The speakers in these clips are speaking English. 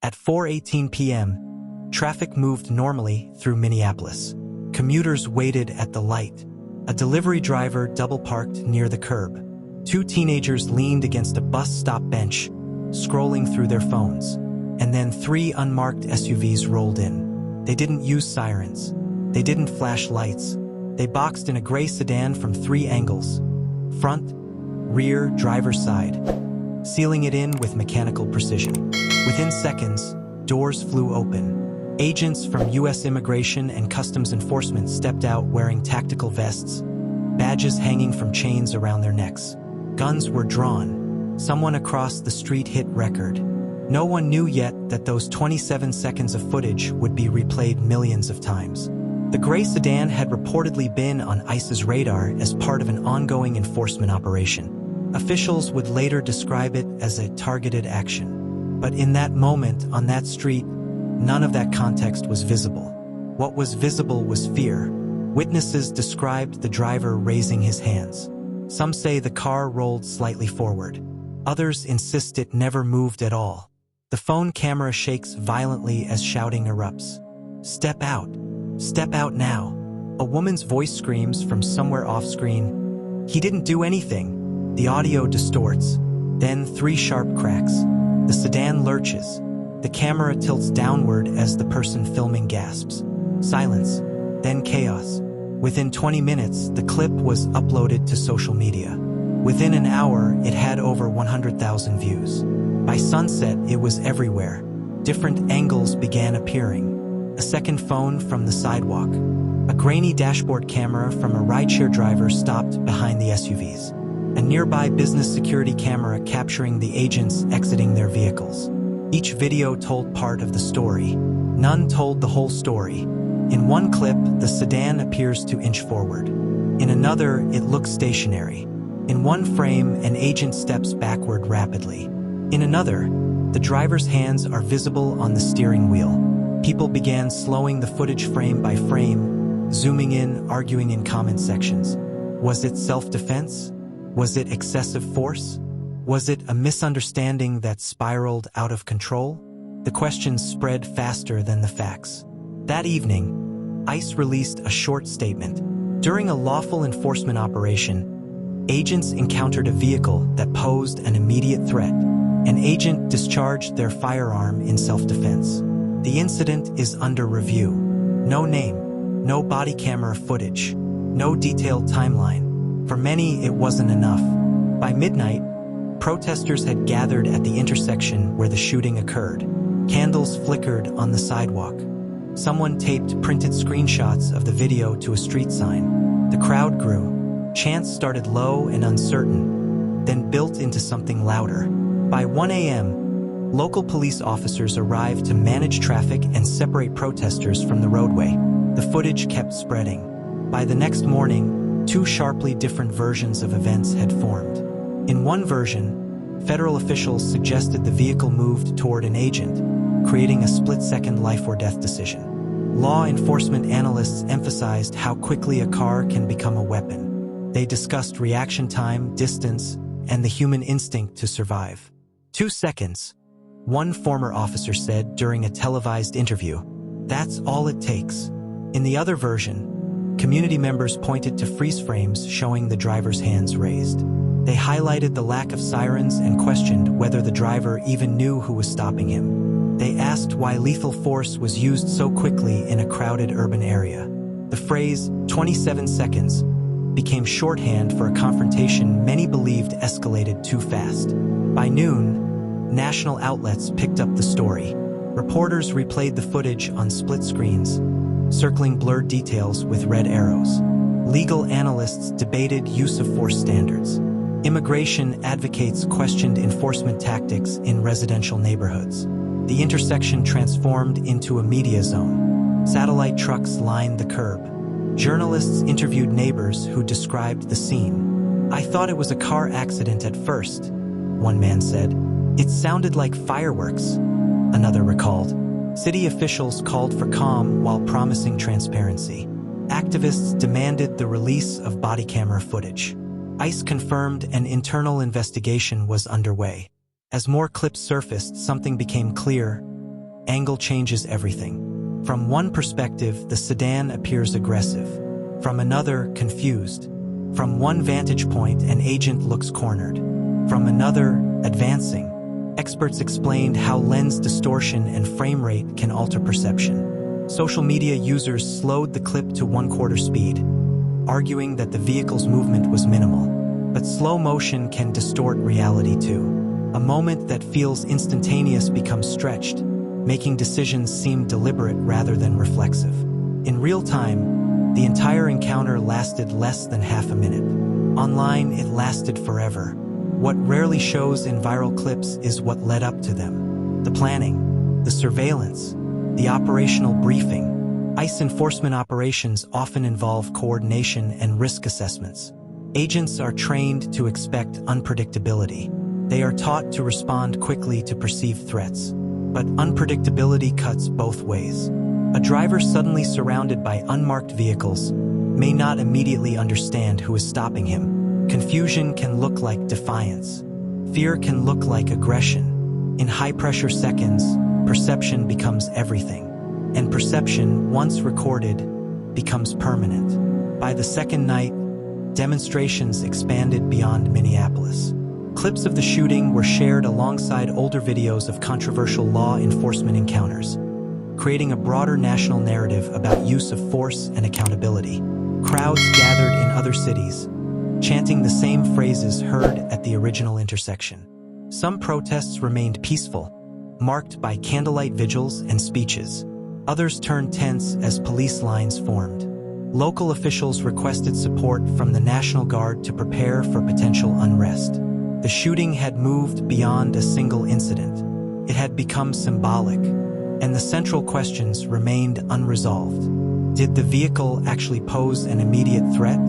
At 4:18 p.m., traffic moved normally through Minneapolis. Commuters waited at the light. A delivery driver double-parked near the curb. Two teenagers leaned against a bus stop bench, scrolling through their phones. And then three unmarked SUVs rolled in. They didn't use sirens. They didn't flash lights. They boxed in a gray sedan from three angles: front, rear, driver's side, sealing it in with mechanical precision. Within seconds, doors flew open. Agents from U.S. Immigration and Customs Enforcement stepped out wearing tactical vests, badges hanging from chains around their necks. Guns were drawn. Someone across the street hit record. No one knew yet that those 27 seconds of footage would be replayed millions of times. The gray sedan had reportedly been on ICE's radar as part of an ongoing enforcement operation. Officials would later describe it as a targeted action. But in that moment, on that street, none of that context was visible. What was visible was fear. Witnesses described the driver raising his hands. Some say the car rolled slightly forward. Others insist it never moved at all. The phone camera shakes violently as shouting erupts. "Step out! Step out now!" A woman's voice screams from somewhere off-screen. "He didn't do anything." The audio distorts. Then three sharp cracks. The sedan lurches. The camera tilts downward as the person filming gasps. Silence. Then chaos. Within 20 minutes, the clip was uploaded to social media. Within an hour, it had over 100,000 views. By sunset, it was everywhere. Different angles began appearing. A second phone from the sidewalk. A grainy dashboard camera from a rideshare driver stopped behind the SUVs. A nearby business security camera capturing the agents exiting their vehicles. Each video told part of the story. None told the whole story. In one clip, the sedan appears to inch forward. In another, it looks stationary. In one frame, an agent steps backward rapidly. In another, the driver's hands are visible on the steering wheel. People began slowing the footage frame by frame, zooming in, arguing in comment sections. Was it self-defense? Was it excessive force? Was it a misunderstanding that spiraled out of control? The questions spread faster than the facts. That evening, ICE released a short statement. During a lawful enforcement operation, agents encountered a vehicle that posed an immediate threat. An agent discharged their firearm in self-defense. The incident is under review. No name, no body camera footage, no detailed timeline. For many, it wasn't enough. By midnight, protesters had gathered at the intersection where the shooting occurred. Candles flickered on the sidewalk. Someone taped printed screenshots of the video to a street sign. The crowd grew. Chants started low and uncertain, then built into something louder. By 1 a.m., local police officers arrived to manage traffic and separate protesters from the roadway. The footage kept spreading. By the next morning, two sharply different versions of events had formed. In one version, federal officials suggested the vehicle moved toward an agent, creating a split-second life-or-death decision. Law enforcement analysts emphasized how quickly a car can become a weapon. They discussed reaction time, distance, and the human instinct to survive. 2 seconds, one former officer said during a televised interview. That's all it takes. In the other version, community members pointed to freeze frames showing the driver's hands raised. They highlighted the lack of sirens and questioned whether the driver even knew who was stopping him. They asked why lethal force was used so quickly in a crowded urban area. The phrase, 27 seconds, became shorthand for a confrontation many believed escalated too fast. By noon, national outlets picked up the story. Reporters replayed the footage on split screens, circling blurred details with red arrows. Legal analysts debated use of force standards. Immigration advocates questioned enforcement tactics in residential neighborhoods. The intersection transformed into a media zone. Satellite trucks lined the curb. Journalists interviewed neighbors who described the scene. "I thought it was a car accident at first," one man said. "It sounded like fireworks," another recalled. City officials called for calm while promising transparency. Activists demanded the release of body camera footage. ICE confirmed an internal investigation was underway. As more clips surfaced, something became clear. angle changes everything. From one perspective, the sedan appears aggressive. From another, confused. From one vantage point, an agent looks cornered. From another, advancing. Experts explained how lens distortion and frame rate can alter perception. Social media users slowed the clip to 1/4 speed, arguing that the vehicle's movement was minimal. But slow motion can distort reality too. A moment that feels instantaneous becomes stretched, making decisions seem deliberate rather than reflexive. In real time, the entire encounter lasted less than half a minute. Online, it lasted forever. What rarely shows in viral clips is what led up to them. The planning, the surveillance, the operational briefing. ICE enforcement operations often involve coordination and risk assessments. Agents are trained to expect unpredictability. They are taught to respond quickly to perceived threats. But unpredictability cuts both ways. A driver suddenly surrounded by unmarked vehicles may not immediately understand who is stopping him. Confusion can look like defiance. Fear can look like aggression. In high-pressure seconds, perception becomes everything. And perception, once recorded, becomes permanent. By the second night, demonstrations expanded beyond Minneapolis. Clips of the shooting were shared alongside older videos of controversial law enforcement encounters, creating a broader national narrative about use of force and accountability. Crowds gathered in other cities, chanting the same phrases heard at the original intersection. Some protests remained peaceful, marked by candlelight vigils and speeches. Others turned tense as police lines formed. Local officials requested support from the National Guard to prepare for potential unrest. The shooting had moved beyond a single incident. It had become symbolic, and the central questions remained unresolved. Did the vehicle actually pose an immediate threat?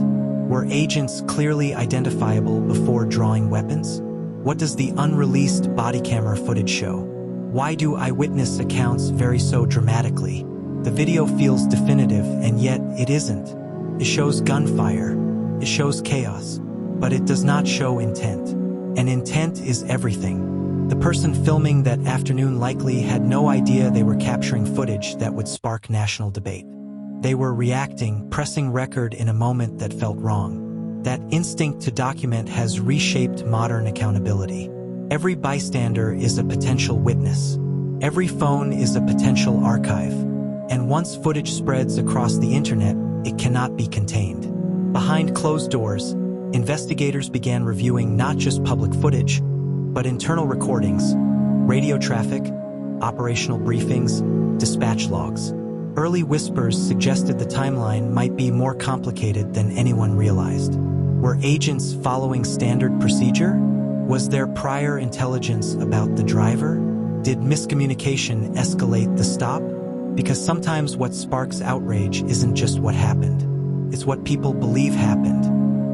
Were agents clearly identifiable before drawing weapons? What does the unreleased body camera footage show? Why do eyewitness accounts vary so dramatically? The video feels definitive, and yet it isn't. It shows gunfire. It shows chaos. But it does not show intent. And intent is everything. The person filming that afternoon likely had no idea they were capturing footage that would spark national debate. They were reacting, pressing record in a moment that felt wrong. That instinct to document has reshaped modern accountability. Every bystander is a potential witness. Every phone is a potential archive. And once footage spreads across the internet, it cannot be contained. Behind closed doors, investigators began reviewing not just public footage, but internal recordings, radio traffic, operational briefings, dispatch logs. Early whispers suggested the timeline might be more complicated than anyone realized. Were agents following standard procedure? Was there prior intelligence about the driver? Did miscommunication escalate the stop? Because sometimes what sparks outrage isn't just what happened. It's what people believe happened.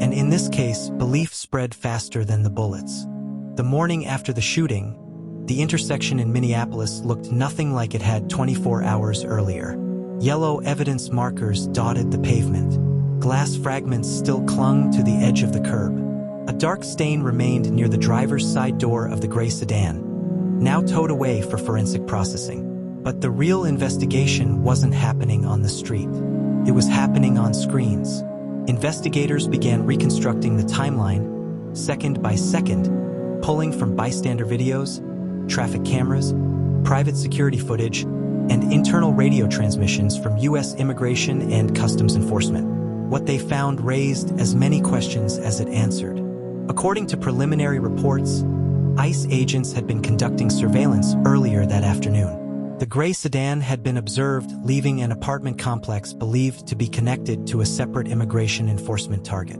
And in this case, belief spread faster than the bullets. The morning after the shooting, the intersection in Minneapolis looked nothing like it had 24 hours earlier. Yellow evidence markers dotted the pavement. Glass fragments still clung to the edge of the curb. A dark stain remained near the driver's side door of the gray sedan, now towed away for forensic processing. But the real investigation wasn't happening on the street. It was happening on screens. Investigators began reconstructing the timeline, second by second, pulling from bystander videos, traffic cameras, private security footage, and internal radio transmissions from U.S. Immigration and Customs Enforcement. What they found raised as many questions as it answered. According to preliminary reports, ICE agents had been conducting surveillance earlier that afternoon. The gray sedan had been observed leaving an apartment complex believed to be connected to a separate immigration enforcement target.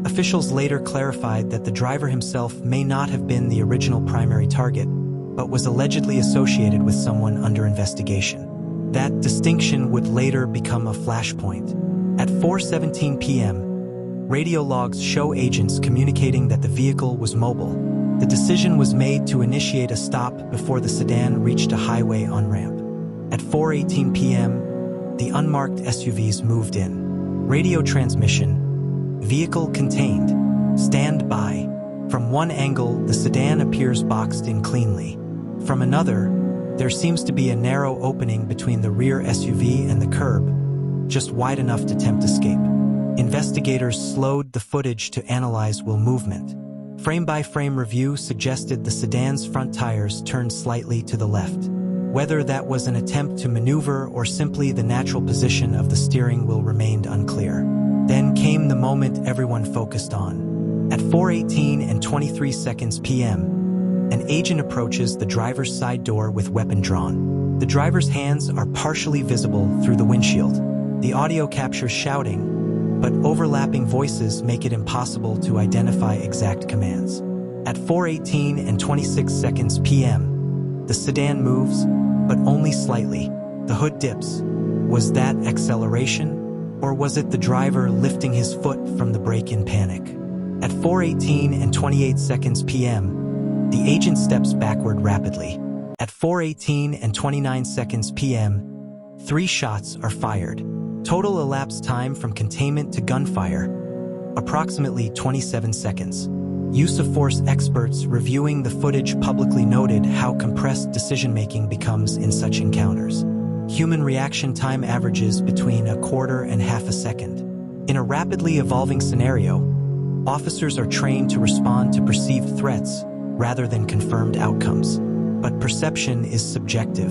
Officials later clarified that the driver himself may not have been the original primary target, but was allegedly associated with someone under investigation. That distinction would later become a flashpoint. At 4:17 p.m., radio logs show agents communicating that the vehicle was mobile. The decision was made to initiate a stop before the sedan reached a highway on-ramp. At 4:18 p.m., the unmarked SUVs moved in. Radio transmission: vehicle contained. Stand by. From one angle, the sedan appears boxed in cleanly. From another, There seems to be a narrow opening between the rear SUV and the curb, just wide enough to tempt escape. Investigators slowed the footage to analyze wheel movement. Frame-by-frame review suggested the sedan's front tires turned slightly to the left. Whether that was an attempt to maneuver or simply the natural position of the steering wheel remained unclear. Then came the moment everyone focused on. At 4:18 and 23 seconds p.m., an agent approaches the driver's side door with weapon drawn. The driver's hands are partially visible through the windshield. The audio captures shouting, but overlapping voices make it impossible to identify exact commands. At 4:18 and 26 seconds p.m., the sedan moves, but only slightly. The hood dips. Was that acceleration? Or was it the driver lifting his foot from the brake in panic? At 4:18 and 28 seconds p.m., the agent steps backward rapidly. At 4:18 and 29 seconds p.m., 3 shots are fired. Total elapsed time from containment to gunfire, approximately 27 seconds. Use of force experts reviewing the footage publicly noted how compressed decision-making becomes in such encounters. Human reaction time averages between a quarter and half a second. In a rapidly evolving scenario, officers are trained to respond to perceived threats rather than confirmed outcomes. But perception is subjective.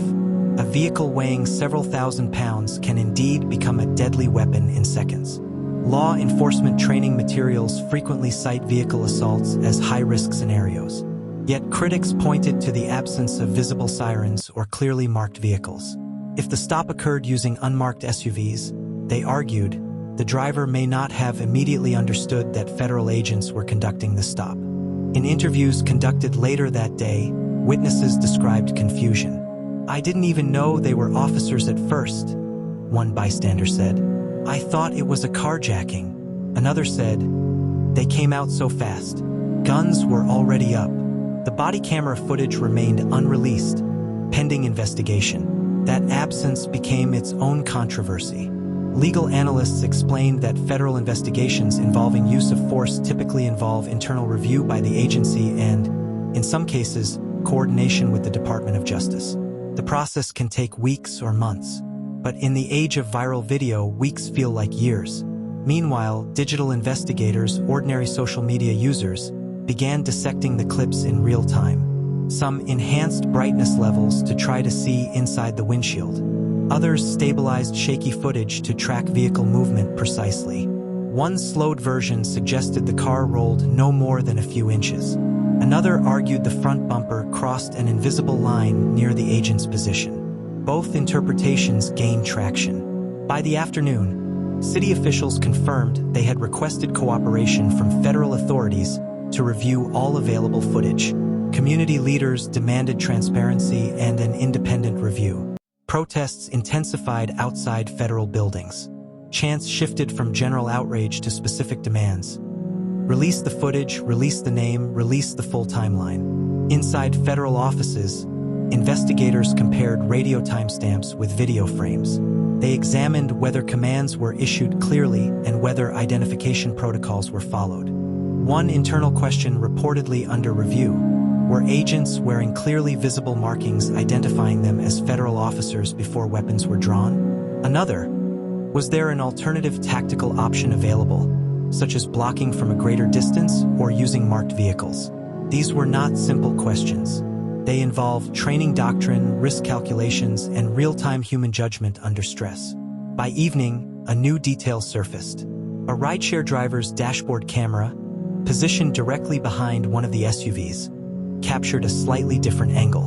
A vehicle weighing several thousand pounds can indeed become a deadly weapon in seconds. Law enforcement training materials frequently cite vehicle assaults as high-risk scenarios. Yet critics pointed to the absence of visible sirens or clearly marked vehicles. If the stop occurred using unmarked SUVs, they argued, the driver may not have immediately understood that federal agents were conducting the stop. In interviews conducted later that day, witnesses described confusion. "I didn't even know they were officers at first," one bystander said. "I thought it was a carjacking." Another said, "They came out so fast. Guns were already up." The body camera footage remained unreleased, pending investigation. That absence became its own controversy. Legal analysts explained that federal investigations involving use of force typically involve internal review by the agency and, in some cases, coordination with the Department of Justice. The process can take weeks or months, but in the age of viral video, weeks feel like years. Meanwhile, digital investigators, ordinary social media users, began dissecting the clips in real time. Some enhanced brightness levels to try to see inside the windshield. Others stabilized shaky footage to track vehicle movement precisely. One slowed version suggested the car rolled no more than a few inches. Another argued the front bumper crossed an invisible line near the agent's position. Both interpretations gained traction. By the afternoon, city officials confirmed they had requested cooperation from federal authorities to review all available footage. Community leaders demanded transparency and an independent review. Protests intensified outside federal buildings. Chants shifted from general outrage to specific demands. Release the footage, release the name, release the full timeline. Inside federal offices, investigators compared radio timestamps with video frames. They examined whether commands were issued clearly and whether identification protocols were followed. One internal question reportedly under review: were agents wearing clearly visible markings identifying them as federal officers before weapons were drawn? Another: was there an alternative tactical option available, such as blocking from a greater distance or using marked vehicles? These were not simple questions. They involved training doctrine, risk calculations, and real-time human judgment under stress. By evening, a new detail surfaced. A rideshare driver's dashboard camera, positioned directly behind one of the SUVs, captured a slightly different angle.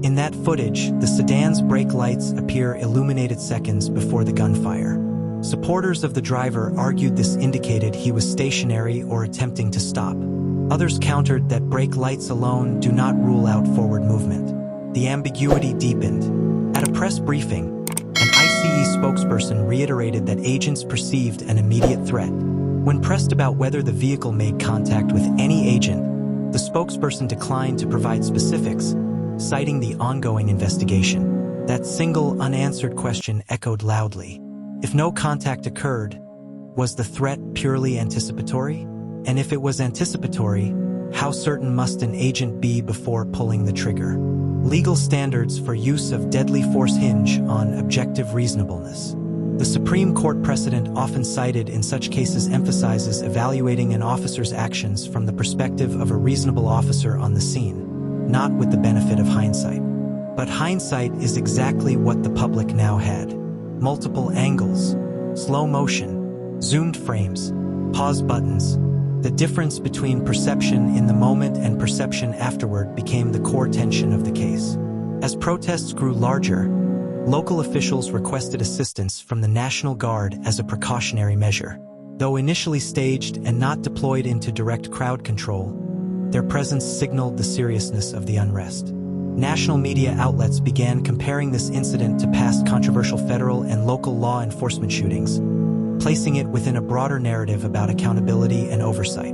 In that footage, the sedan's brake lights appear illuminated seconds before the gunfire. Supporters of the driver argued this indicated he was stationary or attempting to stop. Others countered that brake lights alone do not rule out forward movement. The ambiguity deepened. At a press briefing, an ICE spokesperson reiterated that agents perceived an immediate threat. When pressed about whether the vehicle made contact with any agent, the spokesperson declined to provide specifics, citing the ongoing investigation. That single unanswered question echoed loudly. If no contact occurred, was the threat purely anticipatory? And if it was anticipatory, how certain must an agent be before pulling the trigger? Legal standards for use of deadly force hinge on objective reasonableness. The Supreme Court precedent often cited in such cases emphasizes evaluating an officer's actions from the perspective of a reasonable officer on the scene, not with the benefit of hindsight. But hindsight is exactly what the public now had. Multiple angles, slow motion, zoomed frames, pause buttons. The difference between perception in the moment and perception afterward became the core tension of the case. As protests grew larger, local officials requested assistance from the National Guard as a precautionary measure. Though initially staged and not deployed into direct crowd control, their presence signaled the seriousness of the unrest. National media outlets began comparing this incident to past controversial federal and local law enforcement shootings, placing it within a broader narrative about accountability and oversight.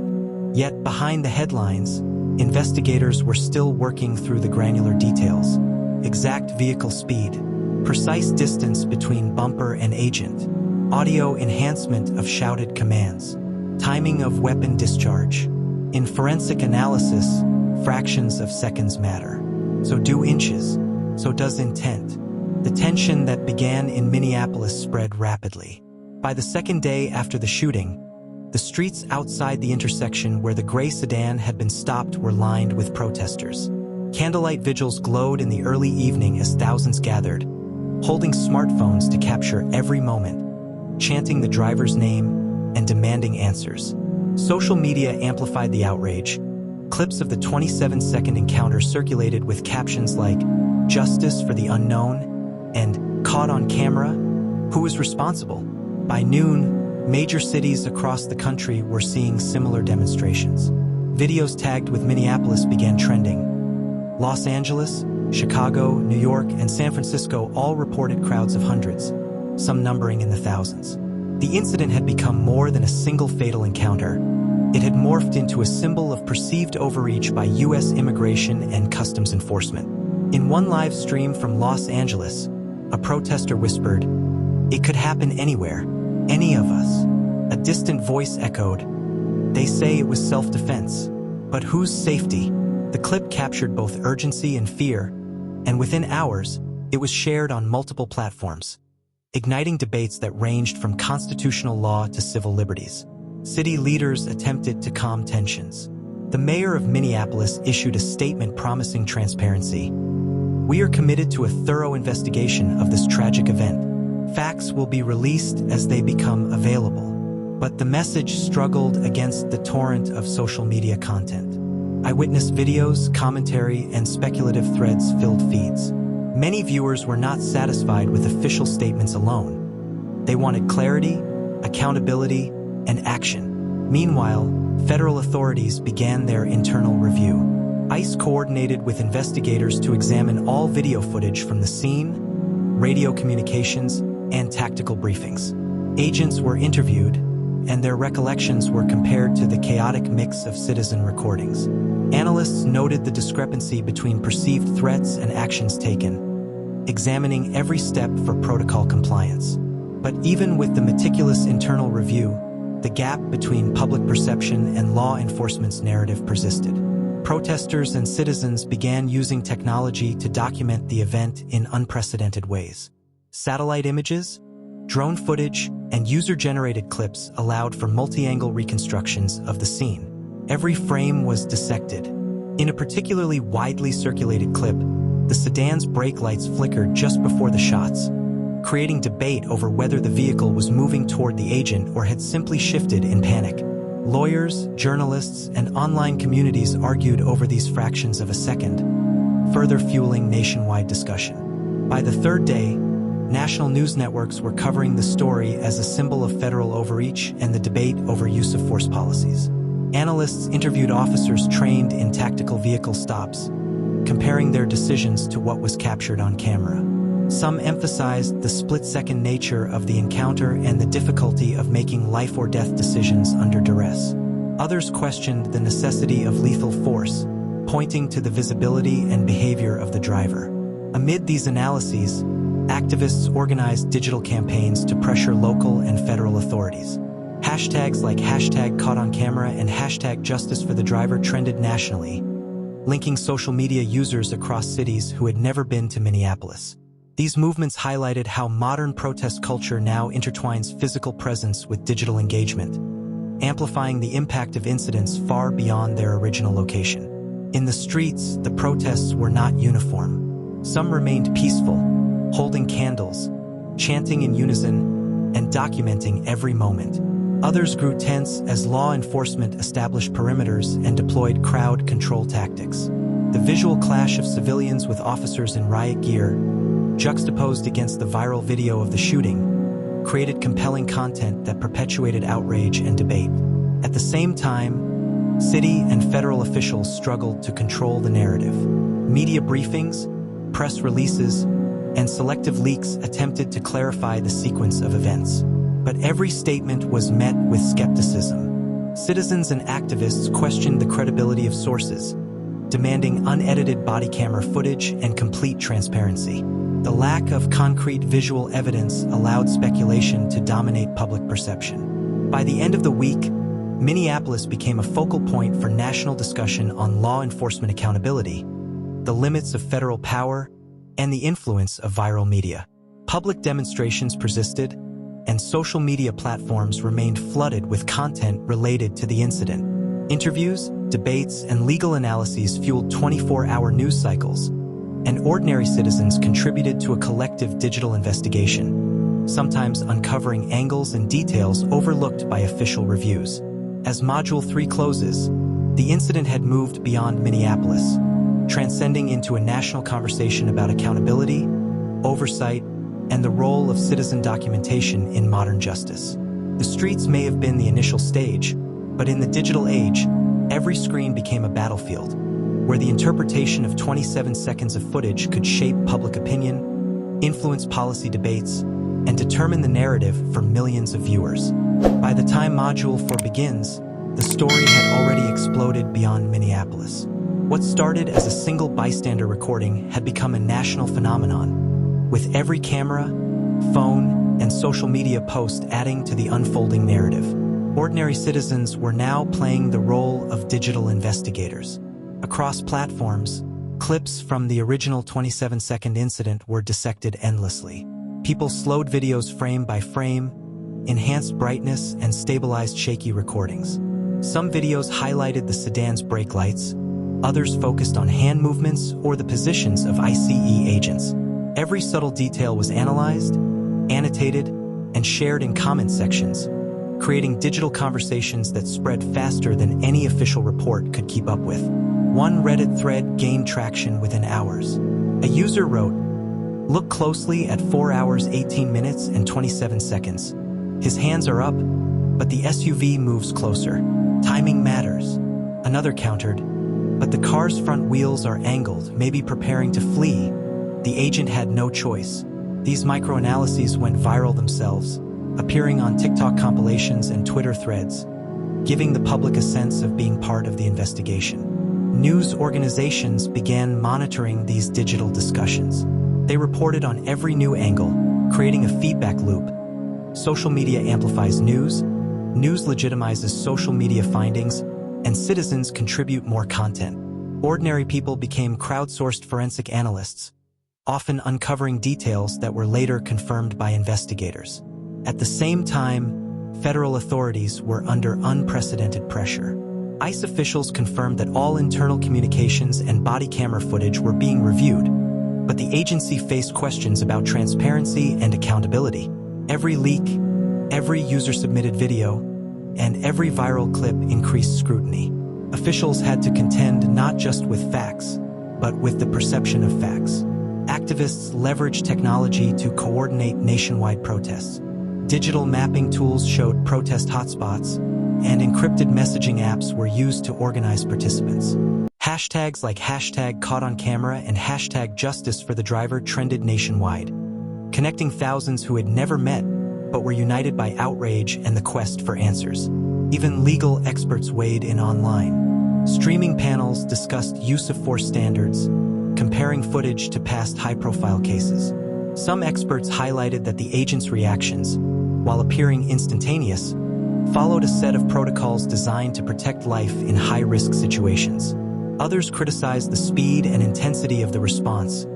Yet behind the headlines, investigators were still working through the granular details: exact vehicle speed, precise distance between bumper and agent, audio enhancement of shouted commands, timing of weapon discharge. In forensic analysis, fractions of seconds matter. So do inches, so does intent. The tension that began in Minneapolis spread rapidly. By the second day after the shooting, the streets outside the intersection where the gray sedan had been stopped were lined with protesters. Candlelight vigils glowed in the early evening as thousands gathered, holding smartphones to capture every moment, chanting the driver's name and demanding answers. Social media amplified the outrage. Clips of the 27-second encounter circulated with captions like, "Justice for the unknown," and "Caught on camera? Who was responsible?" By noon, major cities across the country were seeing similar demonstrations. Videos tagged with Minneapolis began trending. Los Angeles, Chicago, New York, and San Francisco all reported crowds of hundreds, some numbering in the thousands. The incident had become more than a single fatal encounter. It had morphed into a symbol of perceived overreach by U.S. immigration and customs enforcement. In one live stream from Los Angeles, a protester whispered, "It could happen anywhere, any of us." A distant voice echoed, "They say it was self-defense, but whose safety?" The clip captured both urgency and fear, and within hours, it was shared on multiple platforms, igniting debates that ranged from constitutional law to civil liberties. City leaders attempted to calm tensions. The mayor of Minneapolis issued a statement promising transparency. "We are committed to a thorough investigation of this tragic event. Facts will be released as they become available." But the message struggled against the torrent of social media content. Eyewitness videos, commentary, and speculative threads filled feeds. Many viewers were not satisfied with official statements alone. They wanted clarity, accountability, and action. Meanwhile, federal authorities began their internal review. ICE coordinated with investigators to examine all video footage from the scene, radio communications, and tactical briefings. Agents were interviewed, and their recollections were compared to the chaotic mix of citizen recordings. Analysts noted the discrepancy between perceived threats and actions taken, examining every step for protocol compliance. But even with the meticulous internal review, the gap between public perception and law enforcement's narrative persisted. Protesters and citizens began using technology to document the event in unprecedented ways. Satellite images, drone footage, and user-generated clips allowed for multi-angle reconstructions of the scene. Every frame was dissected. In a particularly widely circulated clip, the sedan's brake lights flickered just before the shots, creating debate over whether the vehicle was moving toward the agent or had simply shifted in panic. Lawyers, journalists, and online communities argued over these fractions of a second, further fueling nationwide discussion. By the third day, national news networks were covering the story as a symbol of federal overreach and the debate over use of force policies. Analysts interviewed officers trained in tactical vehicle stops, comparing their decisions to what was captured on camera. Some emphasized the split-second nature of the encounter and the difficulty of making life-or-death decisions under duress. Others questioned the necessity of lethal force, pointing to the visibility and behavior of the driver. Amid these analyses, activists organized digital campaigns to pressure local and federal authorities. Hashtags like #Caught on camera and #justice for the driver trended nationally, linking social media users across cities who had never been to Minneapolis. These movements highlighted how modern protest culture now intertwines physical presence with digital engagement, amplifying the impact of incidents far beyond their original location. In the streets, the protests were not uniform. Some remained peaceful, holding candles, chanting in unison, and documenting every moment. Others grew tense as law enforcement established perimeters and deployed crowd control tactics. The visual clash of civilians with officers in riot gear, juxtaposed against the viral video of the shooting, created compelling content that perpetuated outrage and debate. At the same time, city and federal officials struggled to control the narrative. Media briefings, press releases, and selective leaks attempted to clarify the sequence of events. But every statement was met with skepticism. Citizens and activists questioned the credibility of sources, demanding unedited body camera footage and complete transparency. The lack of concrete visual evidence allowed speculation to dominate public perception. By the end of the week, Minneapolis became a focal point for national discussion on law enforcement accountability, the limits of federal power, and the influence of viral media. Public demonstrations persisted, and social media platforms remained flooded with content related to the incident. Interviews, debates, and legal analyses fueled 24-hour news cycles, and ordinary citizens contributed to a collective digital investigation, sometimes uncovering angles and details overlooked by official reviews. As Module 3 closes, the incident had moved beyond Minneapolis, transcending into a national conversation about accountability, oversight, and the role of citizen documentation in modern justice. The streets may have been the initial stage, but in the digital age, every screen became a battlefield, where the interpretation of 27 seconds of footage could shape public opinion, influence policy debates, and determine the narrative for millions of viewers. By the time Module 4 begins, the story had already exploded beyond Minneapolis. What started as a single bystander recording had become a national phenomenon, with every camera, phone, and social media post adding to the unfolding narrative. Ordinary citizens were now playing the role of digital investigators. Across platforms, clips from the original 27-second incident were dissected endlessly. People slowed videos frame by frame, enhanced brightness, and stabilized shaky recordings. Some videos highlighted the sedan's brake lights, others focused on hand movements or the positions of ICE agents. Every subtle detail was analyzed, annotated, and shared in comment sections, creating digital conversations that spread faster than any official report could keep up with. One Reddit thread gained traction within hours. A user wrote, "Look closely at 4 hours, 18 minutes, and 27 seconds. His hands are up, but the SUV moves closer. Timing matters." Another countered, "But the car's front wheels are angled, maybe preparing to flee. The agent had no choice." These microanalyses went viral themselves, appearing on TikTok compilations and Twitter threads, giving the public a sense of being part of the investigation. News organizations began monitoring these digital discussions. They reported on every new angle, creating a feedback loop. Social media amplifies news legitimizes social media findings, and citizens contribute more content. Ordinary people became crowdsourced forensic analysts, often uncovering details that were later confirmed by investigators. At the same time, federal authorities were under unprecedented pressure. ICE officials confirmed that all internal communications and body camera footage were being reviewed, but the agency faced questions about transparency and accountability. Every leak, every user-submitted video, and every viral clip increased scrutiny. Officials had to contend not just with facts, but with the perception of facts. Activists leveraged technology to coordinate nationwide protests. Digital mapping tools showed protest hotspots, and encrypted messaging apps were used to organize participants. Hashtags like #CaughtOnCamera and #JusticeForTheDriver trended nationwide, connecting thousands who had never met but were united by outrage and the quest for answers. Even legal experts weighed in online. Streaming panels discussed use of force standards, comparing footage to past high-profile cases. Some experts highlighted that the agents' reactions, while appearing instantaneous, followed a set of protocols designed to protect life in high-risk situations. Others criticized the speed and intensity of the response,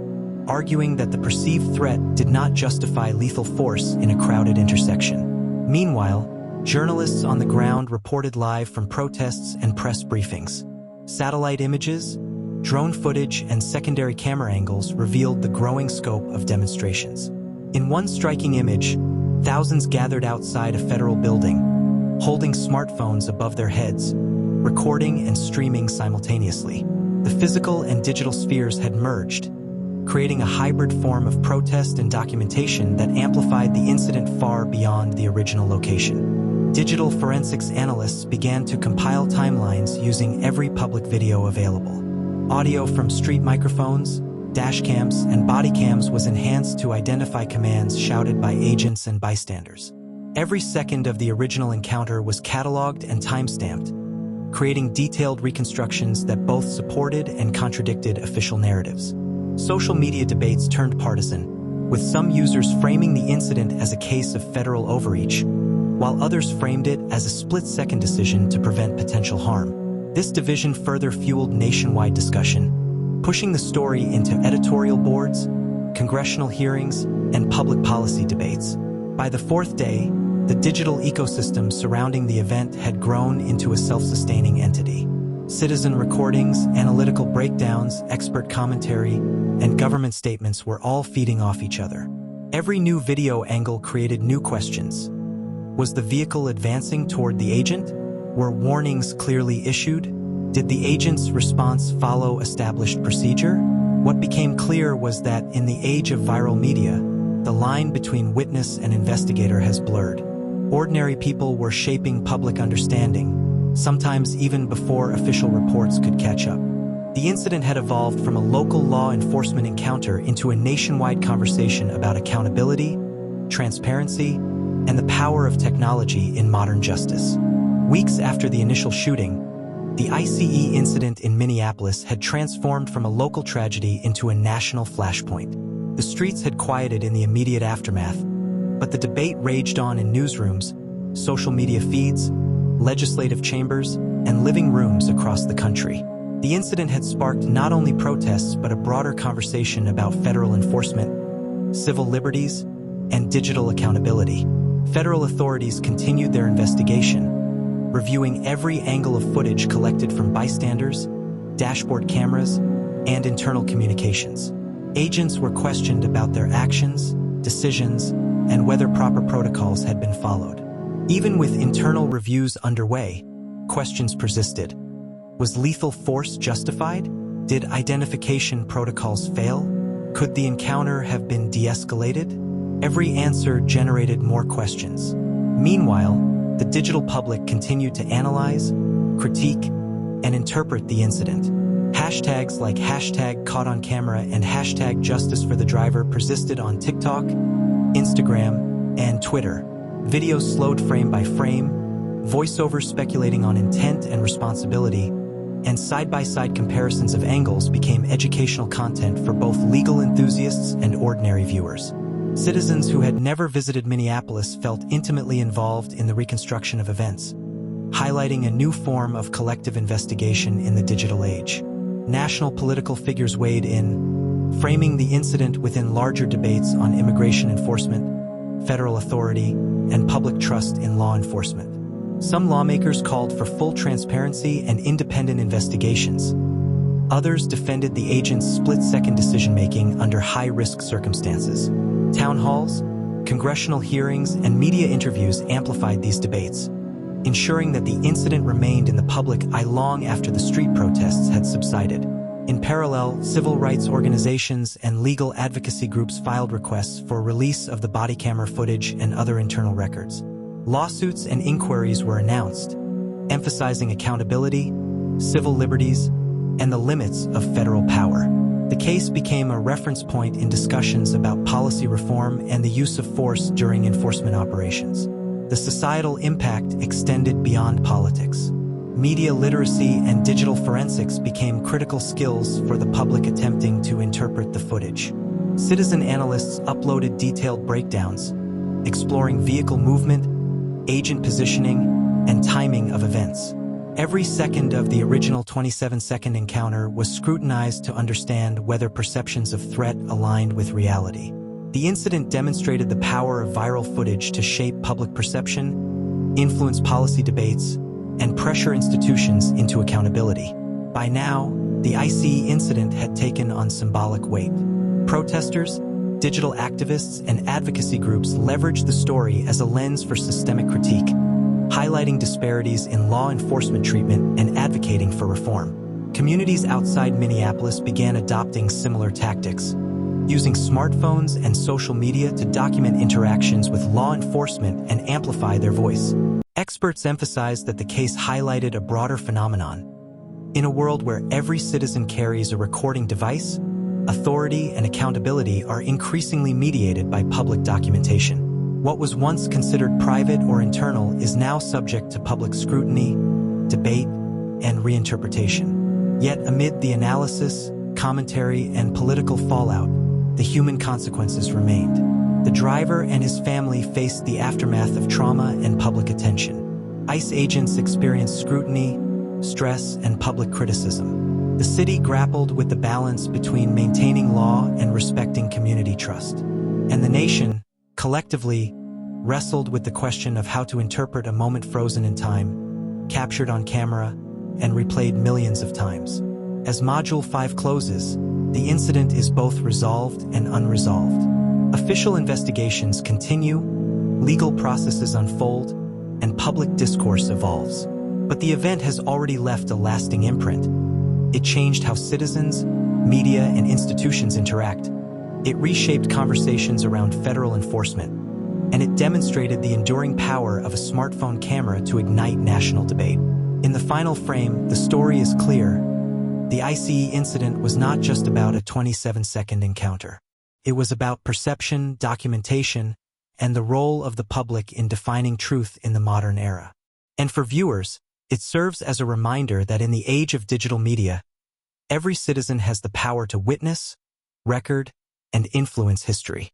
arguing that the perceived threat did not justify lethal force in a crowded intersection. Meanwhile, journalists on the ground reported live from protests and press briefings. Satellite images, drone footage, and secondary camera angles revealed the growing scope of demonstrations. In one striking image, thousands gathered outside a federal building, holding smartphones above their heads, recording and streaming simultaneously. The physical and digital spheres had merged, creating a hybrid form of protest and documentation that amplified the incident far beyond the original location. Digital forensics analysts began to compile timelines using every public video available. Audio from street microphones, dash cams, and body cams was enhanced to identify commands shouted by agents and bystanders. Every second of the original encounter was cataloged and timestamped, creating detailed reconstructions that both supported and contradicted official narratives. Social media debates turned partisan, with some users framing the incident as a case of federal overreach, while others framed it as a split-second decision to prevent potential harm. This division further fueled nationwide discussion, pushing the story into editorial boards, congressional hearings, and public policy debates. By the fourth day, the digital ecosystem surrounding the event had grown into a self-sustaining entity. Citizen recordings, analytical breakdowns, expert commentary, and government statements were all feeding off each other. Every new video angle created new questions. Was the vehicle advancing toward the agent? Were warnings clearly issued? Did the agent's response follow established procedure? What became clear was that in the age of viral media, the line between witness and investigator has blurred. Ordinary people were shaping public understanding, sometimes even before official reports could catch up. The incident had evolved from a local law enforcement encounter into a nationwide conversation about accountability, transparency, and the power of technology in modern justice. Weeks after the initial shooting, the ICE incident in Minneapolis had transformed from a local tragedy into a national flashpoint. The streets had quieted in the immediate aftermath, but the debate raged on in newsrooms, social media feeds, legislative chambers, and living rooms across the country. The incident had sparked not only protests but a broader conversation about federal enforcement, civil liberties, and digital accountability. Federal authorities continued their investigation, reviewing every angle of footage collected from bystanders, dashboard cameras, and internal communications. Agents were questioned about their actions, decisions, and whether proper protocols had been followed. Even with internal reviews underway, questions persisted. Was lethal force justified? Did identification protocols fail? Could the encounter have been de-escalated? Every answer generated more questions. Meanwhile, the digital public continued to analyze, critique, and interpret the incident. Hashtags like #CaughtOnCamera and #JusticeForTheDriver persisted on TikTok, Instagram, and Twitter. Videos slowed frame by frame, voiceovers speculating on intent and responsibility, and side-by-side comparisons of angles became educational content for both legal enthusiasts and ordinary viewers. Citizens who had never visited Minneapolis felt intimately involved in the reconstruction of events, highlighting a new form of collective investigation in the digital age. National political figures weighed in, framing the incident within larger debates on immigration enforcement, federal authority, and public trust in law enforcement. Some lawmakers called for full transparency and independent investigations. Others defended the agent's split-second decision-making under high-risk circumstances. Town halls, congressional hearings, and media interviews amplified these debates, ensuring that the incident remained in the public eye long after the street protests had subsided. In parallel, civil rights organizations and legal advocacy groups filed requests for release of the body camera footage and other internal records. Lawsuits and inquiries were announced, emphasizing accountability, civil liberties, and the limits of federal power. The case became a reference point in discussions about policy reform and the use of force during enforcement operations. The societal impact extended beyond politics. Media literacy and digital forensics became critical skills for the public attempting to interpret the footage. Citizen analysts uploaded detailed breakdowns, exploring vehicle movement, agent positioning, and timing of events. Every second of the original 27-second encounter was scrutinized to understand whether perceptions of threat aligned with reality. The incident demonstrated the power of viral footage to shape public perception, influence policy debates, and pressure institutions into accountability. By now, the ICE incident had taken on symbolic weight. Protesters, digital activists, and advocacy groups leveraged the story as a lens for systemic critique, highlighting disparities in law enforcement treatment and advocating for reform. Communities outside Minneapolis began adopting similar tactics, using smartphones and social media to document interactions with law enforcement and amplify their voice. Experts emphasized that the case highlighted a broader phenomenon. In a world where every citizen carries a recording device, authority and accountability are increasingly mediated by public documentation. What was once considered private or internal is now subject to public scrutiny, debate, and reinterpretation. Yet amid the analysis, commentary, and political fallout, the human consequences remained. The driver and his family faced the aftermath of trauma and public attention. ICE agents experienced scrutiny, stress, and public criticism. The city grappled with the balance between maintaining law and respecting community trust. And the nation, collectively, wrestled with the question of how to interpret a moment frozen in time, captured on camera, and replayed millions of times. As Module 5 closes, the incident is both resolved and unresolved. Official investigations continue, legal processes unfold, and public discourse evolves. But the event has already left a lasting imprint. It changed how citizens, media, and institutions interact. It reshaped conversations around federal enforcement, and it demonstrated the enduring power of a smartphone camera to ignite national debate. In the final frame, the story is clear. The ICE incident was not just about a 27-second encounter. It was about perception, documentation, and the role of the public in defining truth in the modern era. And for viewers, it serves as a reminder that in the age of digital media, every citizen has the power to witness, record, and influence history.